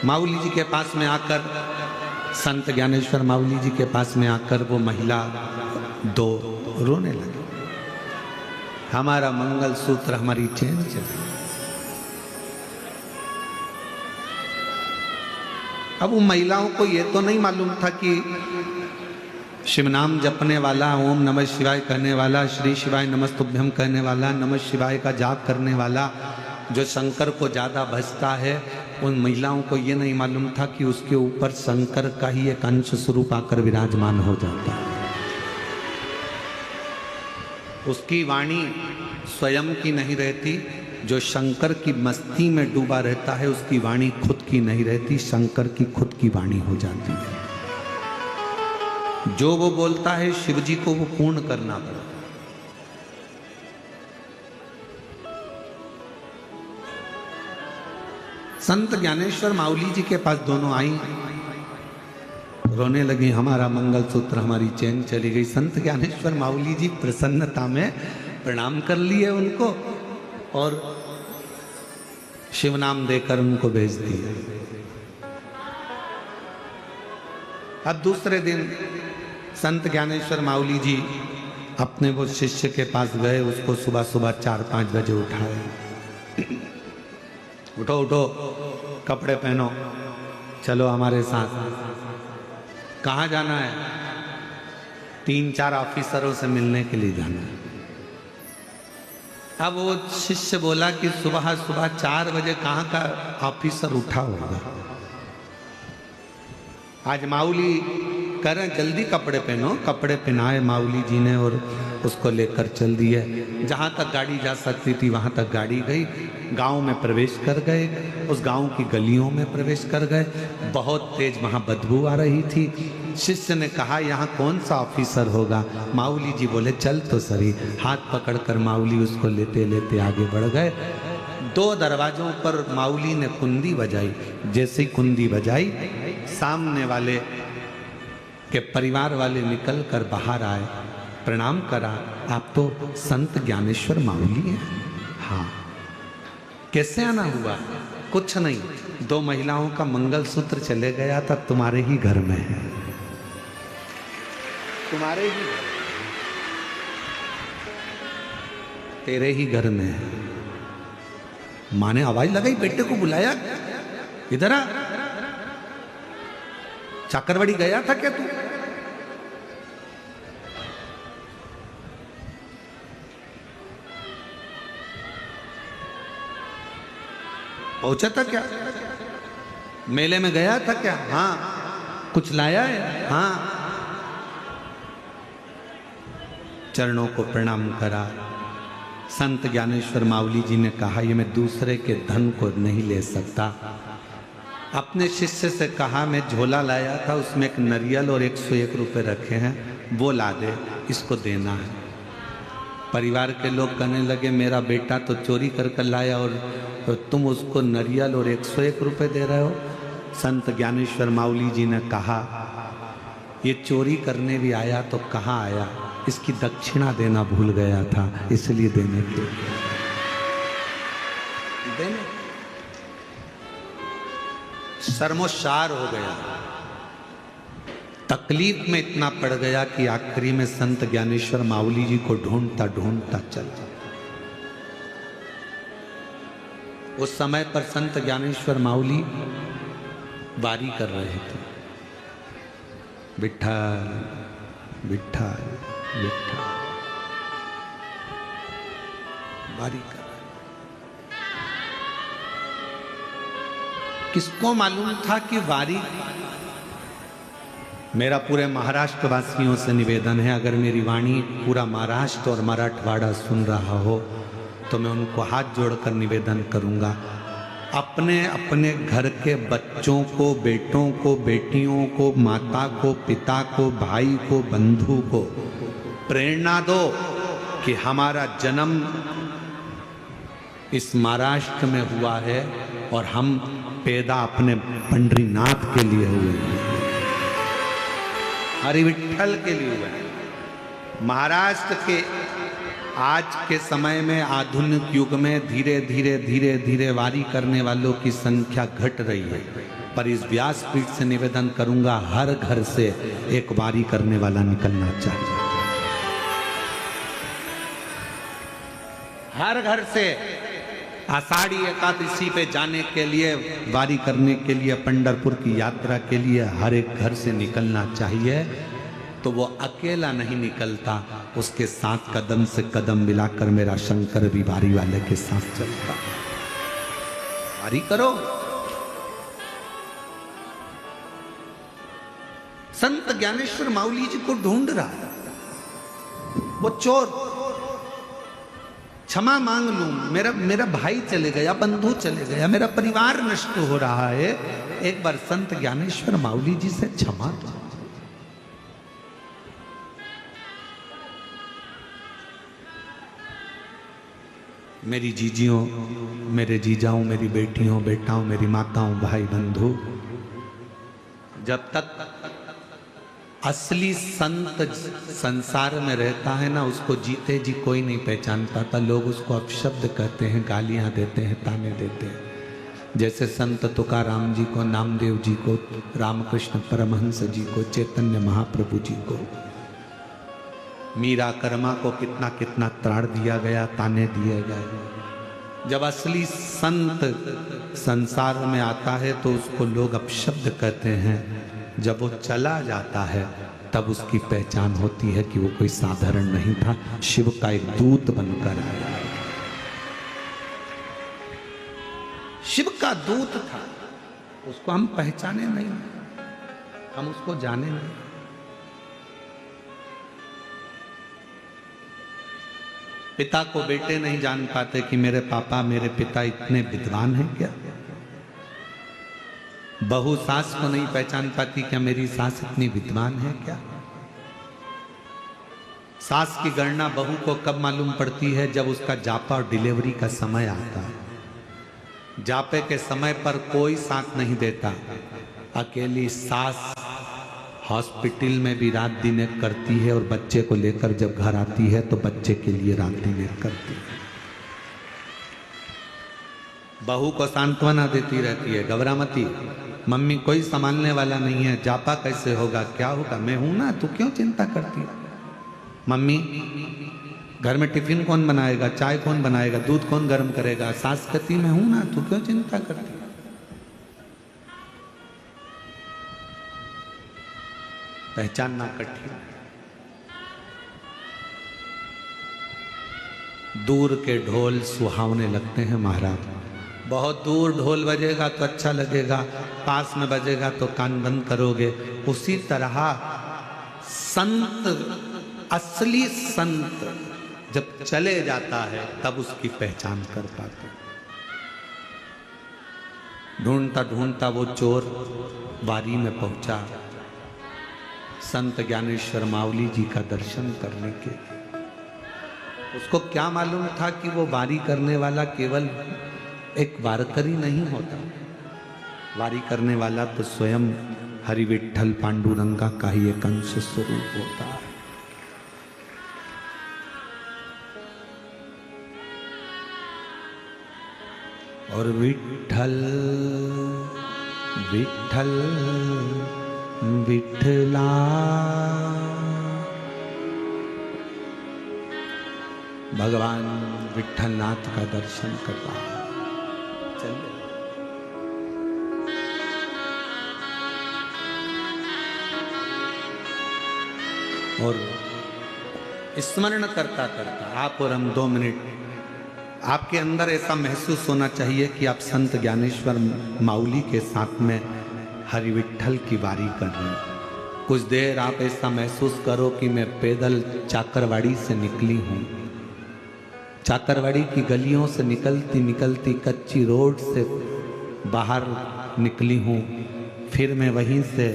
माऊली जी के पास में आकर, संत ज्ञानेश्वर माऊली जी के पास में आकर वो महिला दो रोने लगी। हमारा मंगलसूत्र, हमारी चेन चली। अब उन महिलाओं को ये तो नहीं मालूम था कि शिव नाम जपने वाला, ओम नमः शिवाय कहने वाला, श्री शिवाय नमस्तुभ्यम कहने वाला, नमः शिवाय का जाप करने वाला जो शंकर को ज़्यादा भजता है, उन महिलाओं को ये नहीं मालूम था कि उसके ऊपर शंकर का ही एक अंश स्वरूप आकर विराजमान हो जाता है। उसकी वाणी स्वयं की नहीं रहती, जो शंकर की मस्ती में डूबा रहता है उसकी वाणी खुद की नहीं रहती, शंकर की खुद की वाणी हो जाती है। जो वो बोलता है शिव जी को वो पूर्ण करना पड़ता है। संत ज्ञानेश्वर माऊली जी के पास दोनों आई, रोने लगी। हमारा मंगलसूत्र, हमारी चेन चली गई। संत ज्ञानेश्वर माऊली जी प्रसन्नता में प्रणाम कर लिए उनको और शिव नाम देकर उनको भेज दिया। अब दूसरे दिन संत ज्ञानेश्वर माऊली जी अपने वो शिष्य के पास गए, उसको सुबह सुबह 4-5 बजे उठाए। उठो उठो, कपड़े पहनो, चलो हमारे साथ। कहाँ जाना है? 3-4 ऑफिसरों से मिलने के लिए जाना है। अब वो शिष्य बोला कि सुबह सुबह 4 बजे कहाँ का ऑफिसर उठा होगा। आज माऊली करें, जल्दी कपड़े पहनो। कपड़े पहनाए माऊली जी ने और उसको लेकर चल दिए। जहाँ तक गाड़ी जा सकती थी वहाँ तक गाड़ी गई। गांव में प्रवेश कर गए, उस गांव की गलियों में प्रवेश कर गए। बहुत तेज वहाँ बदबू आ रही थी। शिष्य ने कहा यहाँ कौन सा ऑफिसर होगा? माऊली जी बोले चल तो सही। हाथ पकड़कर माऊली उसको लेते लेते आगे बढ़ गए। 2 दरवाजों पर माऊली ने कुंडी बजाई। जैसे ही कुंडी बजाई, सामने वाले के परिवार वाले निकल कर बाहर आए, प्रणाम करा। आप तो संत ज्ञानेश्वर माऊली हैं? हाँ। कैसे आना हुआ? कुछ नहीं, 2 महिलाओं का मंगलसूत्र चले गया था, तुम्हारे ही घर में है। तुम्हारे ही, तेरे ही घर में है। माँ ने आवाज लगाई, बेटे को बुलाया, इधर आ। चाकरवाड़ी गया था क्या तू? पहुंचा था क्या? मेले में गया था क्या? हाँ। कुछ लाया है? हाँ। चरणों को प्रणाम करा। संत ज्ञानेश्वर माऊली जी ने कहा ये मैं दूसरे के धन को नहीं ले सकता। अपने शिष्य से कहा मैं झोला लाया था, उसमें एक नरियल और 101 रुपये रखे हैं, वो ला दे, इसको देना है। परिवार के लोग कहने लगे मेरा बेटा तो चोरी कर लाया और तुम उसको नरियल और 101 रुपये दे रहे हो। संत ज्ञानेश्वर माऊली जी ने कहा ये चोरी करने भी आया तो कहाँ आया, इसकी दक्षिणा देना भूल गया था, इसलिए देने के देने शर्मोशार हो गया। तकलीफ में इतना पड़ गया कि आखिरी में संत ज्ञानेश्वर माऊली जी को ढूंढता ढूंढता चला। उस समय पर संत ज्ञानेश्वर माऊली वारी कर रहे थे। विठ्ठल विठ्ठल विठ्ठल वारी कर। किसको मालूम था कि वारी, मेरा पूरे महाराष्ट्र वासियों से निवेदन है, अगर मेरी वाणी पूरा महाराष्ट्र और मराठवाड़ा सुन रहा हो तो मैं उनको हाथ जोड़कर निवेदन करूंगा, अपने अपने घर के बच्चों को, बेटों को, बेटियों को, माता को, पिता को, भाई को, बंधु को प्रेरणा दो कि हमारा जन्म इस महाराष्ट्र में हुआ है और हम पैदा अपने पंडरीनाथ के लिए हुए हैं, हरि विठ्ठल के लिए हुए हैं। महाराष्ट्र के आज के समय में, आधुनिक युग में धीरे धीरे धीरे धीरे वारी करने वालों की संख्या घट रही है। पर इस व्यासपीठ से निवेदन करूंगा, हर घर से एक वारी करने वाला निकलना चाहिए। हर घर से आषाढ़ी एकादशी पे जाने के लिए, वारी करने के लिए, पंढरपुर की यात्रा के लिए हर एक घर से निकलना चाहिए। तो वो अकेला नहीं निकलता, उसके साथ कदम से कदम मिलाकर मेरा शंकर भी वारी वाले के साथ चलता। वारी करो। संत ज्ञानेश्वर माउली जी को ढूंढ रहा है वो चोर। क्षमा मांग लूं, मेरा भाई चले गया, बंधु चले गया, मेरा परिवार नष्ट हो रहा है, एक बार संत ज्ञानेश्वर माउली जी से क्षमा दो। मेरी जीजियों, मेरे जीजाओं, मेरी बेटियों, बेटाओं, मेरी माताओं, भाई बंधु, जब तक असली संत संसार में रहता है ना, उसको जीते जी कोई नहीं पहचान पाता। लोग उसको अपशब्द कहते हैं, गालियां देते हैं, ताने देते हैं। जैसे संत तुकाराम जी को, नामदेव जी को, रामकृष्ण परमहंस जी को, चैतन्य महाप्रभु जी को, मीरा कर्मा को कितना कितना त्राण दिया गया, ताने दिए गए। जब असली संत संसार में आता है तो उसको लोग अपशब्द कहते हैं। जब वो चला जाता है तब उसकी पहचान होती है कि वो कोई साधारण नहीं था, शिव का एक दूत बनकर आया। शिव का दूत था, उसको हम पहचाने नहीं, हम उसको जाने नहीं। पिता को बेटे नहीं जान पाते कि मेरे पापा, मेरे पिता इतने विद्वान हैं क्या। बहू सास को नहीं पहचान पाती, क्या मेरी सास इतनी विद्वान है क्या। सास की गणना बहू को कब मालूम पड़ती है, जब उसका जापा और डिलीवरी का समय आता है। जापे के समय पर कोई साथ नहीं देता, अकेली सास हॉस्पिटल में भी रात दिन एक करती है, और बच्चे को लेकर जब घर आती है तो बच्चे के लिए रात दिन एक करती है। बहू को सांत्वना देती रहती है, घबरामती मम्मी, कोई संभालने वाला नहीं है, जापा कैसे होगा, क्या होगा, मैं हूं ना, तू क्यों चिंता करती है। मम्मी, घर में टिफिन कौन बनाएगा, चाय कौन बनाएगा, दूध कौन गर्म करेगा। सास कहती मैं हूं ना, तू क्यों चिंता करती। पहचानना कठिन। दूर के ढोल सुहावने लगते हैं महाराज। बहुत दूर ढोल बजेगा तो अच्छा लगेगा, पास में बजेगा तो कान बंद करोगे। उसी तरह संत, असली संत जब चले जाता है तब उसकी पहचान कर पाते। ढूंढता ढूंढता वो चोर वारी में पहुंचा संत ज्ञानेश्वर माउली जी का दर्शन करने के। उसको क्या मालूम था कि वो वारी करने वाला केवल एक वारकरी नहीं होता, वारी करने वाला तो स्वयं हरि विठ्ठल पांडुरंगा का ही एक अंश स्वरूप होता है। और विठ्ठल विठ्ठल विठ्ठला, भगवान विठ्ठलनाथ का दर्शन करता है। चलिए और स्मरण करता करता आप और हम 2 मिनट, आपके अंदर ऐसा महसूस होना चाहिए कि आप संत ज्ञानेश्वर माउली के साथ में हरि विठ्ठल की वारी कर रहे हैं। कुछ देर आप ऐसा महसूस करो कि मैं पैदल चाकरवाड़ी से निकली हूँ। चाकरवाड़ी की गलियों से निकलती निकलती कच्ची रोड से बाहर निकली हूँ। फिर मैं वहीं से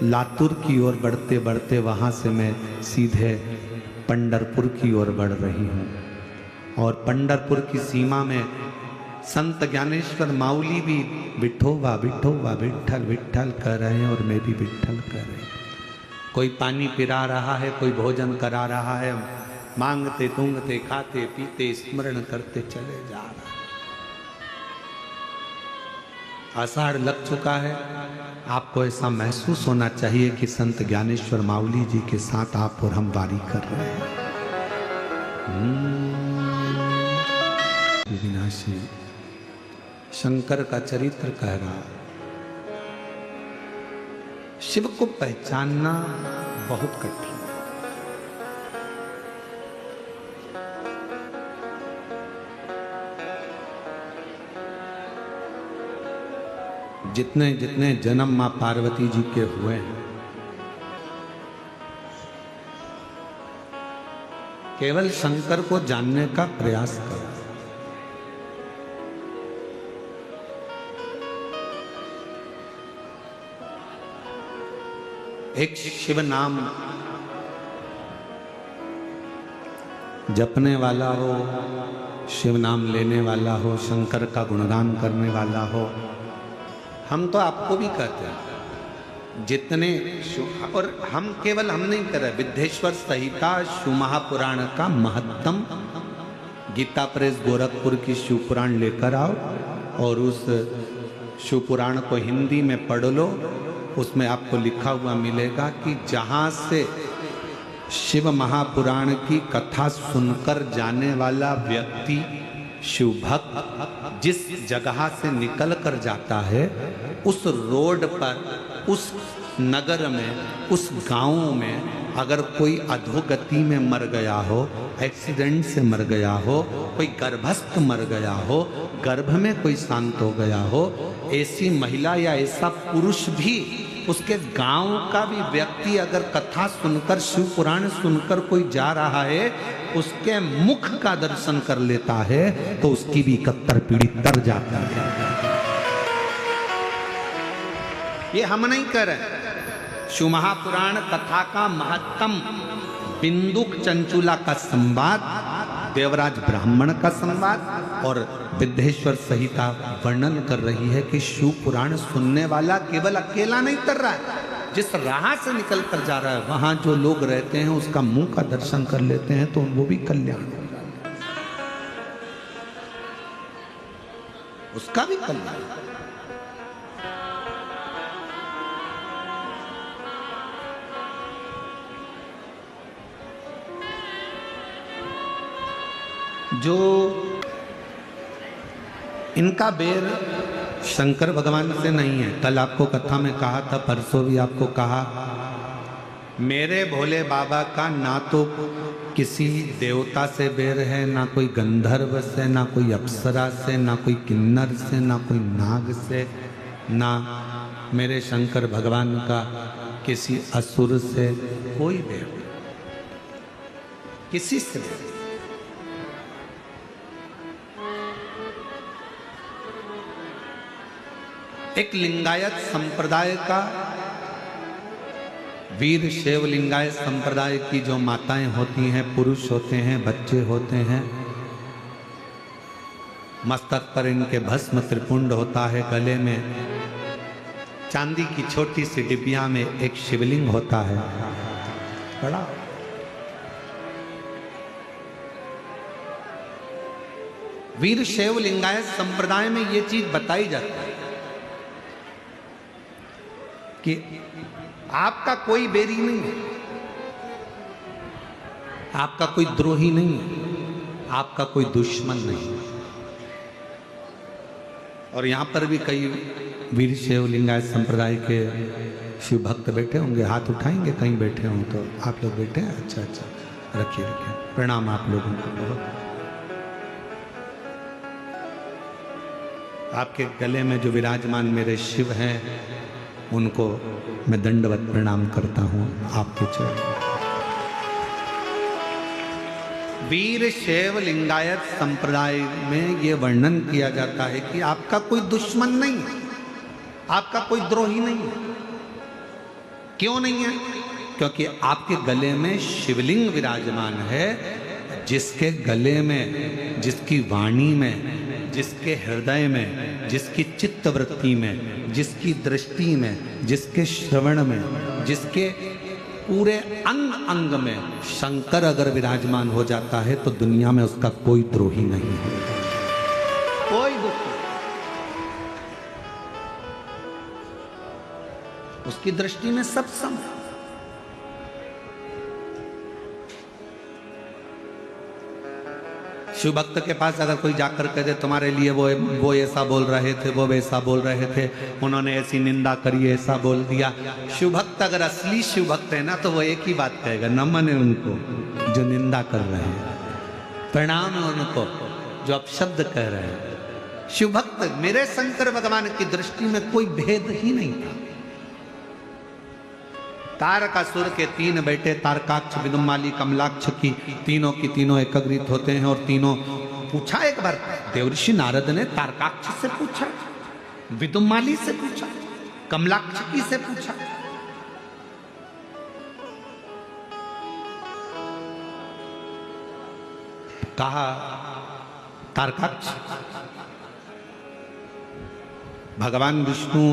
लातूर की ओर बढ़ते बढ़ते वहाँ से मैं सीधे पंढरपुर की ओर बढ़ रही हूँ। और पंढरपुर की सीमा में संत ज्ञानेश्वर माउली भी विठोबा विठोबा विठ्ठल विठ्ठल कर रहे हैं और मैं भी विठ्ठल कर रहे हैं। कोई पानी पिला रहा है, कोई भोजन करा रहा है, मांगते तूंगते खाते पीते स्मरण करते चले जा रहा है। आषाढ़ लग चुका है, आपको ऐसा महसूस होना चाहिए कि संत ज्ञानेश्वर माउली जी के साथ आप और हम वारी कर रहे हैं। विनाशी शंकर का चरित्र कह रहा, शिव को पहचानना बहुत कठिन। जितने जितने जन्म मां पार्वती जी के हुए हैं, केवल शंकर को जानने का प्रयास करो। एक शिव नाम जपने वाला हो, शिव नाम लेने वाला हो, शंकर का गुणगान करने वाला हो, हम तो आपको भी कहते हैं जितने और हम केवल हम नहीं कर रहे, विद्येश्वर संहिता शिव महापुराण का महत्तम गीता प्रेस गोरखपुर की शिव पुराण लेकर आओ और उस शिव पुराण को हिंदी में पढ़ लो। उसमें आपको लिखा हुआ मिलेगा कि जहाँ से शिव महापुराण की कथा सुनकर जाने वाला व्यक्ति शिव भक्त जिस जगह से निकल कर जाता है, उस रोड पर, उस नगर में, उस गांव में अगर कोई अधोगति में मर गया हो, एक्सीडेंट से मर गया हो, कोई गर्भस्थ मर गया हो, गर्भ में कोई शांत हो गया हो, ऐसी महिला या ऐसा पुरुष भी, उसके गांव का भी व्यक्ति अगर कथा सुनकर, शिव पुराण सुनकर कोई जा रहा है, उसके मुख का दर्शन कर लेता है तो उसकी भी 71 पीढ़ी तर जाती है। ये हम नहीं कर रहे। शिव महापुराण कथा का महत्तम बिंदुक चंचुला का संवाद, देवराज ब्राह्मण का संवाद और विद्येश्वर संहिता वर्णन कर रही है कि शिव पुराण सुनने वाला केवल अकेला नहीं तर रहा है, जिस राह से निकल कर जा रहा है वहां जो लोग रहते हैं उसका मुंह का दर्शन कर लेते हैं तो वो भी कल्याण, उसका भी कल्याण। जो इनका बेर शंकर भगवान से नहीं है। कल आपको कथा में कहा था, परसों भी आपको कहा, मेरे भोले बाबा का ना तो किसी देवता से बेर है, ना कोई गंधर्व से, ना कोई अप्सरा से, ना कोई किन्नर से, ना कोई नाग से, ना मेरे शंकर भगवान का किसी असुर से कोई बेर, किसी से बेर। एक लिंगायत संप्रदाय का, वीर शैव लिंगायत संप्रदाय की जो माताएं होती हैं, पुरुष होते हैं, बच्चे होते हैं, मस्तक पर इनके भस्म त्रिपुंड होता है, गले में चांदी की छोटी सी डिबिया में एक शिवलिंग होता है बड़ा। वीर शैव लिंगायत संप्रदाय में ये चीज बताई जाती है कि आपका कोई बेरी नहीं है, आपका कोई द्रोही नहीं है, आपका कोई दुश्मन नहीं है। और यहां पर भी कई वीर शैव लिंगायत संप्रदाय के शिव भक्त बैठे होंगे, हाथ उठाएंगे, कहीं बैठे हों तो। आप लोग बैठे हैं? अच्छा अच्छा, रखिए रखिए, प्रणाम आप लोगों को। आपके गले में जो विराजमान मेरे शिव हैं उनको मैं दंडवत प्रणाम करता हूं आपके चरणों। वीर शैव लिंगायत संप्रदाय में यह वर्णन किया जाता है कि आपका कोई दुश्मन नहीं है, आपका कोई द्रोही नहीं है। क्यों नहीं है? क्योंकि आपके गले में शिवलिंग विराजमान है, जिसके गले में, जिसकी वाणी में, जिसके हृदय में, जिसकी चित्तवृत्ति में, जिसकी दृष्टि में, जिसके श्रवण में, जिसके पूरे अंग अंग में शंकर अगर विराजमान हो जाता है तो दुनिया में उसका कोई द्रोही नहीं है, कोई दुश्मन। उसकी दृष्टि में सब सम है। शिव भक्त के पास अगर कोई जाकर कह दे तुम्हारे लिए वो ऐसा बोल रहे थे, वो वैसा बोल रहे थे, उन्होंने ऐसी निंदा करी, ऐसा बोल दिया, शिव भक्त अगर असली शिव भक्त है ना तो वो एक ही बात कहेगा, नमन है उनको जो निंदा कर रहे हैं, प्रणाम है उनको जो अपशब्द कह रहे हैं। शिव भक्त, मेरे शंकर भगवान की दृष्टि में कोई भेद ही नहीं था। तारकासुर के 3 बेटे तारकाक्ष, विदुमाली, कमलाक्ष की तीनों एकत्रित होते हैं और तीनों पूछा। एक बार देवर्षि नारद ने तारकाक्ष से पूछा, विदुमाली से पूछा, कमलाक्ष से पूछा। कहा तारकाक्ष, भगवान विष्णु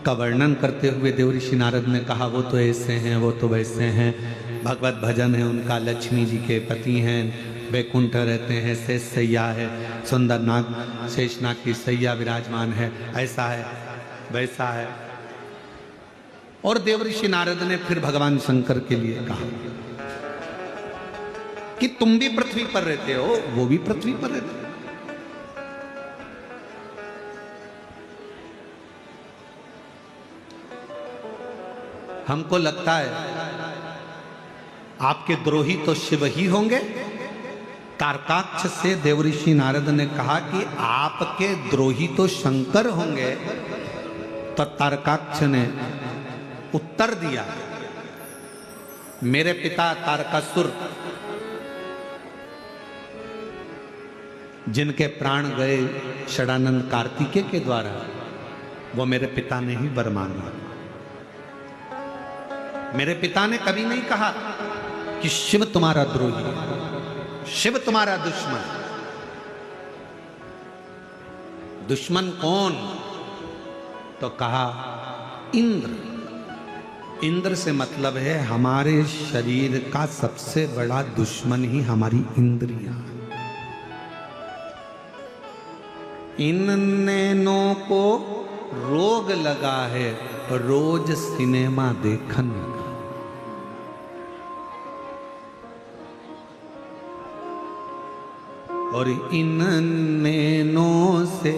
का वर्णन करते हुए देवर्षि नारद ने कहा वो तो ऐसे हैं, वो तो वैसे हैं, भगवत भजन है उनका, लक्ष्मी जी के पति हैं, वैकुंठ रहते हैं, शेष सैया है, सुंदर नाग शेषनाग की सैया विराजमान है, ऐसा है वैसा है। और देवर्षि नारद ने फिर भगवान शंकर के लिए कहा कि तुम भी पृथ्वी पर रहते हो, वो भी पृथ्वी पर रहते हो। हमको लगता है आपके द्रोही तो शिव ही होंगे। तारकाक्ष से देवर्षि नारद ने कहा कि आपके द्रोही तो शंकर होंगे। तो तारकाक्ष ने उत्तर दिया, मेरे पिता तारकासुर जिनके प्राण गए षडानंद कार्तिकेय के द्वारा, वो मेरे पिता ने ही वर मांगा। मेरे पिता ने कभी नहीं कहा कि शिव तुम्हारा द्रोही, शिव तुम्हारा दुश्मन। दुश्मन कौन? तो कहा इंद्र। इंद्र से मतलब है हमारे शरीर का सबसे बड़ा दुश्मन ही हमारी इंद्रियां। इन नैनों को रोग लगा है रोज सिनेमा देखन का। और इन नैनों से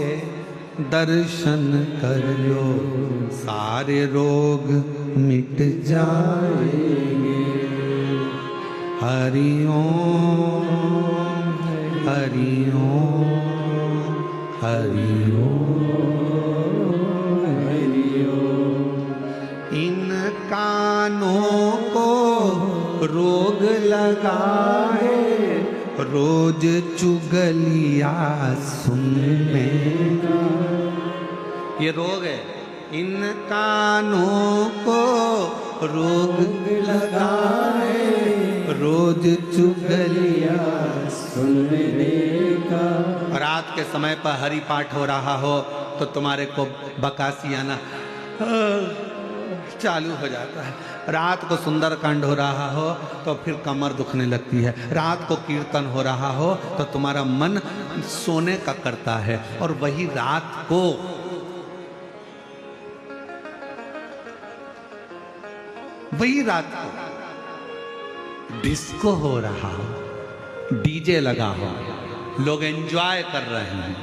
दर्शन कर लो, सारे रोग मिट जाएंगे। हरि ओम हरि ओम हरि ओम हरि ओम। इन कानों को रोग लगा है रोज चुगलिया सुनने का। ये रोग है। इन कानों को रोग लगा है रोज चुगलिया सुनने का। रात के समय पर हरि पाठ हो रहा हो तो तुम्हारे को बकासी आना चालू हो जाता है। रात को सुंदरकांड हो रहा हो तो फिर कमर दुखने लगती है। रात को कीर्तन हो रहा हो तो तुम्हारा मन सोने का करता है। और वही रात को डिस्को हो रहा हो, डीजे लगा हो, लोग एंजॉय कर रहे हैं,